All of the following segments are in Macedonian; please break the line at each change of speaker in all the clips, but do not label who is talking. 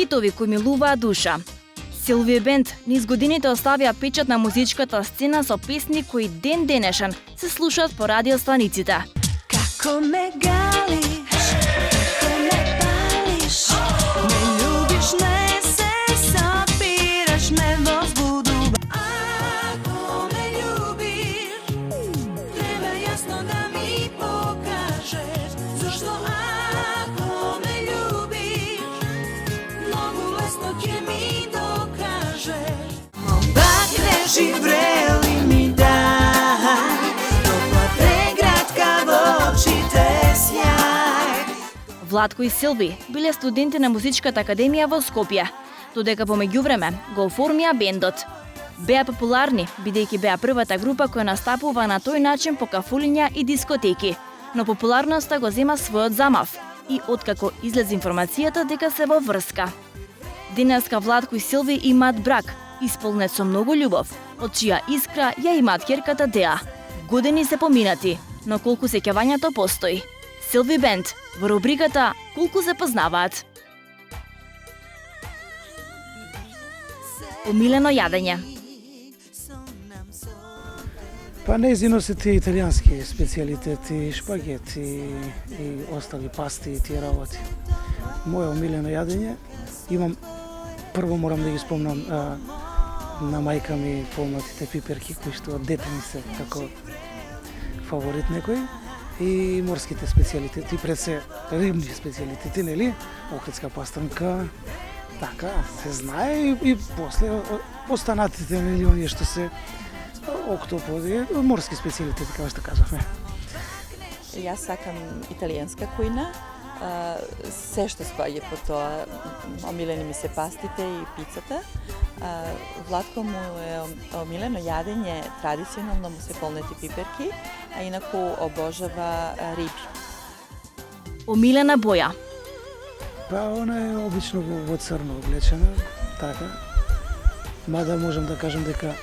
Хитови кои милуваат душа. Силви Бенд низ годините оставија печат на музичката сцена со песни кои ден денешен се слушаат по радиостаниците.
Како ме галиш, како ме палиш, ме љубиш, не се сапираш, ме возбудува. Ако ме љубиш, треба јасно да ми покажеш, зашто ако ме љубиш, многу лесно ќе ми докажеш. Молба греши врели ми дај, топла преградка во очите сјај.
Владко и Силви биле студенти на Музичката академија во Скопје, додека по меѓувреме го оформија бендот. Беа популарни, бидејќи беа првата група која настапува на тој начин по кафулиња и дискотеки, но популарноста го зема својот замав и откако излезе информацијата дека се во врска. Денеска Владко и Силви имаат брак, исполнет со многу љубов, од чија искра ја имаат ќерката Деа. Години се поминати, но колку сеќавањето постои. Силви Бенд во рубриката Колку се познаваат. Омилено јадење.
Па нејзино се тие италијански специјалитети, шпагети и остали пасти и тие работи. Моје омилено јадење имам, прво морам да ги спомнам на мајка ми полнатите пиперки кои што од дете ми се како фаворит некој, и морските специјалитети, пред се рибни специјалитети, нели? Охридска пастанка, така, се знае и после останатите, нели, оние што се октоподи, морски специјалитети, како што кажавме.
Јас сакам италијанска кујна, се што спаѓа по тоа, омилени ми се пастите и пицата. Владко му е омилено јадење, традиционално му се полнети пиперки, а инаку обожава риби.
Омилена боја.
Па она е обично во црно облечена, така. Мада можам да кажам дека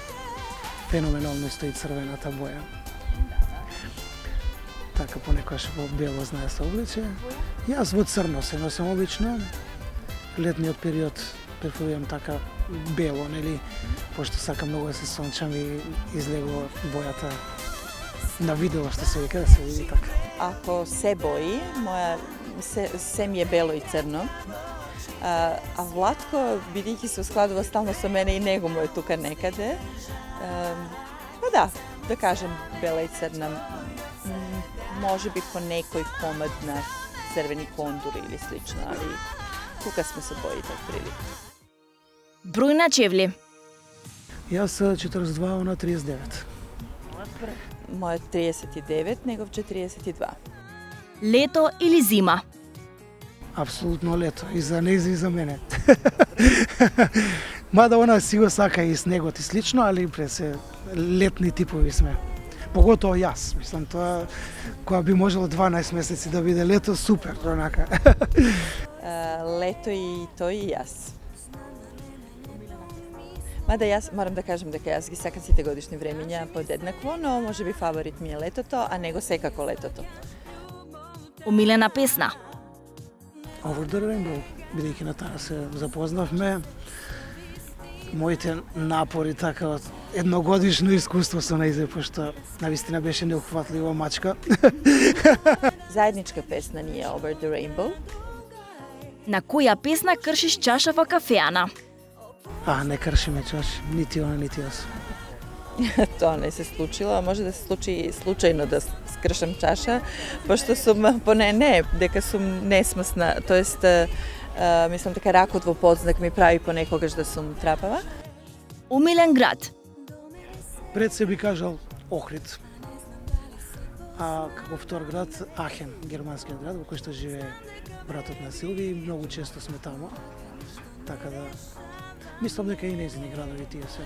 феноменално стои црвената боја. Така понекогаш во бело знае се облече. Јас во црно се носам обично. Летниот период преферувам така бело, нели, пошто сакам многу да се сончам и излегува бојата на видео што се вика да се види така.
Ако се бои, се ми е бело и црно. А Владко, бидејќи се складува стално со мене, и него му е тука некаде. Па да кажем бела и црна. Може би по некој комад на црвени кондури или слично, али тука сме се боите прилика.
Број на чевли.
Јас 42, она 39.
Мојот 39, негов 42.
Лето или зима?
Апсолутно лето, и за нејзи и за мене. Мада она си го сака и снегот и слично, али се летни типови сме. Поготово јас, мислам тоа, кога би можело 12 месеци да биде лето, супер, онака.
Лето и тој и јас. Мада јас морам да кажам дека јас ги сакам сите годишни времиња подеднакво, но може би фаворит ми е летото, а него секако летото.
Омилена песна.
Over the Rainbow, бидејќи на таа се запознавме, моите напори така од едногодишно искуство со нејзе, пошто навистина беше неухватлива мачка.
Заедничка песна ни е Over the Rainbow.
На која песна кршиш чаша во кафеана?
Не кршиме чаши, нити она, нити јас.
Тоа не се случило, а може да се случи случајно да скршам чаша, пошто сум, поне не, дека сум несмасна, тоест, мислам дека ракот во подзнак ми прави понекогаш да сум трапава.
Омилен град.
Пред се би кажал Охрид, а како втор град Ахен, германскиот град во кој што живее братот на Силви, и многу често сме тамо, така да мислам дека и нејзини градови тие се.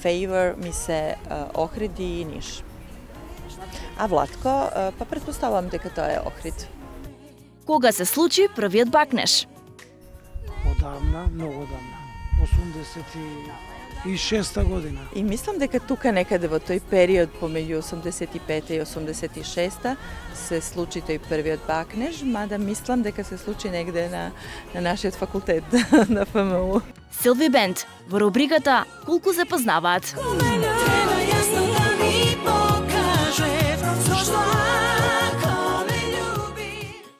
Фејвор ми се Охрид и Ниш. А Владко, па претпоставувам дека тоа е Охрид.
Кога се случи првиот бакнеш?
Одамна, многу одамна. 86 година.
И мислам дека тука некаде во тој период помеѓу 85 и 86 се случи тој првиот бакнеж, мада мислам дека се случи негде на нашиот факултет на ФМУ.
Силви Бенд во рубриката Колку се познаваат.